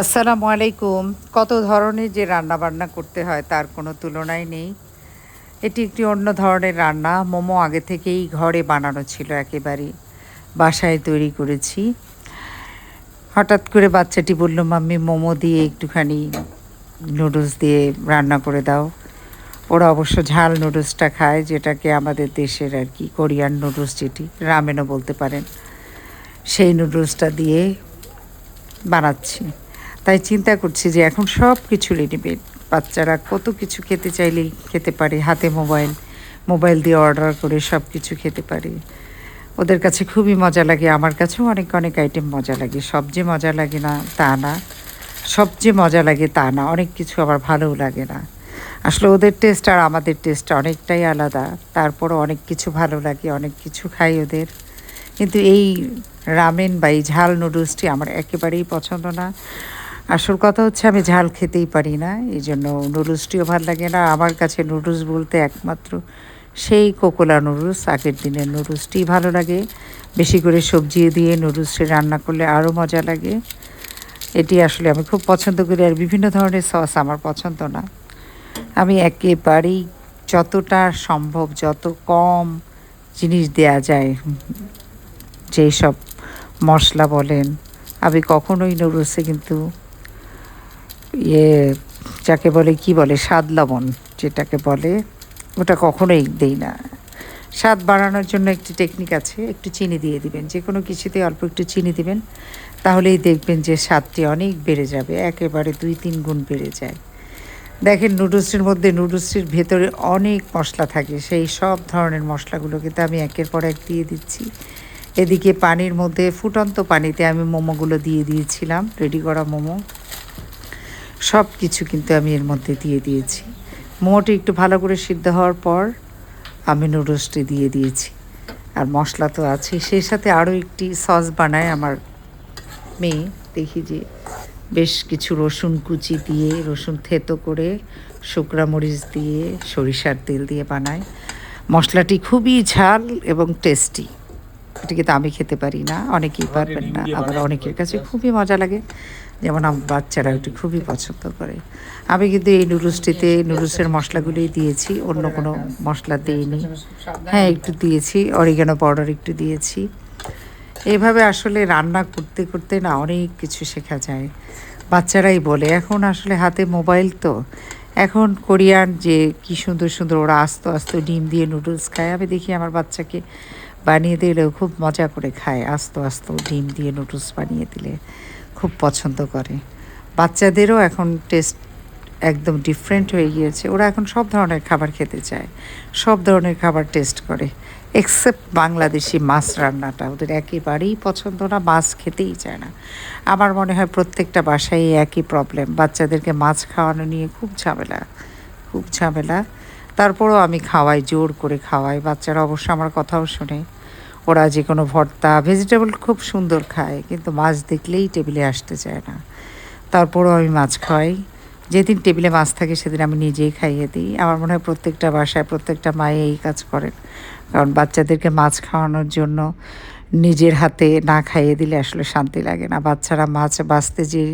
আসসালামু আলাইকুম। কত ধরনের যে রান্নাবান্না করতে হয় তার কোনো তুলনাই নেই। এটি একটি অন্য ধরনের রান্না। মোমো আগে থেকেই ঘরে বানানো ছিল একেবারেই। বাসায় তৈরি করেছি। হঠাৎ করে বাচ্চাটি বলল, "মাম্মি মোমো দিয়ে একটুখানি নুডলস দিয়ে রান্না করে দাও।" ওরা অবশ্য ঝাল নুডলসটা খায়, যেটাকে আমাদের দেশের আর কি কোরিয়ান নুডলস, যেটি রামেনও বলতে পারেন। সেই নুডলসটা দিয়ে বানাচ্ছি। তাই চিন্তা করছি যে এখন সব কিছু রেডিমেড। বাচ্চারা কত কিছু খেতে চাইলেই খেতে পারে। হাতে মোবাইল, মোবাইল দিয়ে অর্ডার করে সব কিছু খেতে পারে। ওদের কাছে খুবই মজা লাগে। আমার কাছেও অনেক অনেক আইটেম মজা লাগে। সব যে মজা লাগে না তা না। সব যে মজা লাগে তা না। অনেক কিছু আবার ভালোও লাগে না। আসলে ওদের টেস্ট আর আমাদের টেস্ট অনেকটাই আলাদা। তারপরও অনেক কিছু ভালো লাগে, অনেক কিছু খাই ওদের। কিন্তু এই রামেন বা এই ঝাল নুডলসটি আমার একেবারেই পছন্দ না। আসল কথা হচ্ছে আমি ঝাল খেতেই পারি না। এইজন্য নুডলসটিও ভাল লাগে না। আমার কাছে নুডলস বলতে একমাত্র সেই কোকোলা নুডলস, আগের দিনের নুডলসটিই ভালো লাগে। বেশি করে সবজি দিয়ে নুডলসটি রান্না করলে আরও মজা লাগে। এটি আসলে আমি খুব পছন্দ করি। আর বিভিন্ন ধরনের সস আমার পছন্দ না। আমি একেবারেই যতটা সম্ভব, যত কম জিনিস দেয়া যায়, যেই সব মশলা বলেন, আমি কখনোই নুডলসে কিন্তু ইয়ে যাকে বলে কী বলে স্বাদ লবণ, যেটাকে বলে, ওটা কখনোই দেই না। স্বাদ বাড়ানোর জন্য একটি টেকনিক আছে, একটু চিনি দিয়ে দিবেন। যে কোনো কিছুতে অল্প একটু চিনি দিবেন, তাহলেই দেখবেন যে স্বাদটি অনেক বেড়ে যাবে, একেবারে 2-3 গুণ বেড়ে যায়। দেখেন নুডলসের মধ্যে, নুডলসের ভেতরে অনেক মশলা থাকে। সেই সব ধরনের মশলাগুলো কিন্তু আমি একের পর এক দিয়ে দিচ্ছি। এদিকে পানির মধ্যে, ফুটন্ত পানিতে আমি মোমোগুলো দিয়ে দিয়েছিলাম, রেডি করা মোমো। সব কিছু কিন্তু আমি এর মধ্যে দিয়ে দিয়েছি। মোমোটি একটু ভালো করে সিদ্ধ হওয়ার পর আমি নুডলসটি দিয়ে দিয়েছি। আর মশলা তো আছে, সেই সাথে আরও একটি সস বানায় আমার মেয়ে। দেখি যে বেশ কিছু রসুন কুচি দিয়ে, রসুন থেতো করে, শুকনা মরিচ দিয়ে, সরিষার তেল দিয়ে বানায়। মশলাটি খুবই ঝাল এবং টেস্টি। এটি কিন্তু আমি খেতে পারি না, অনেকেই পারবেন না, আবার অনেকের কাছে খুবই মজা লাগে। যেমন আমার বাচ্চারা ওটি খুবই পছন্দ করে। আমি কিন্তু এই নুডলসটিতে নুডলসের মশলাগুলোই দিয়েছি, অন্য কোনো মশলা দিইনি। হ্যাঁ, একটু দিয়েছি অরিগানো পাউডার, একটু দিয়েছি। এইভাবে আসলে রান্না করতে করতে না অনেক কিছু শেখা যায়। বাচ্চারাই বলে, এখন আসলে হাতে মোবাইল তো, এখন কোরিয়ান যে কী সুন্দর সুন্দর ওরা আস্ত আস্ত ডিম দিয়ে নুডলস খায়। আমি দেখি আমার বাচ্চাকে বানিয়ে দিলেও খুব মজা করে খায়। আস্ত আস্ত ডিম দিয়ে নুডলস বানিয়ে দিলে খুব পছন্দ করে। বাচ্চাদেরও এখন টেস্ট একদম ডিফারেন্ট হয়ে গিয়েছে। ওরা এখন সব ধরনের খাবার খেতে চায়, সব ধরনের খাবার টেস্ট করে, এক্সেপ্ট বাংলাদেশি মাছ রান্নাটা ওদের একেবারেই পছন্দ না। মাছ খেতেই চায় না। আমার মনে হয় প্রত্যেকটা বাসায় একই প্রবলেম। বাচ্চাদেরকে মাছ খাওয়ানো নিয়ে খুব ঝামেলা, খুব ঝামেলা। তারপরেও আমি খাওয়াই, জোর করে খাওয়াই। বাচ্চারা অবশ্য আমার কথাও শোনে। ওরা যে কোনো ভর্তা, ভেজিটেবল খুব সুন্দর খায়, কিন্তু মাছ দেখলেই টেবিলে আসতে চায় না। তারপরেও আমি মাছ খাওয়াই। যেদিন টেবিলে মাছ থাকে সেদিন আমি নিজেই খাইয়ে দিই। আমার মনে হয় প্রত্যেকটা বাসায় প্রত্যেকটা মায়ে এই কাজ করেন। কারণ বাচ্চাদেরকে মাছ খাওয়ানোর জন্য নিজের হাতে না খাইয়ে দিলে আসলে শান্তি লাগে না। বাচ্চারা মাছ বাছতে যে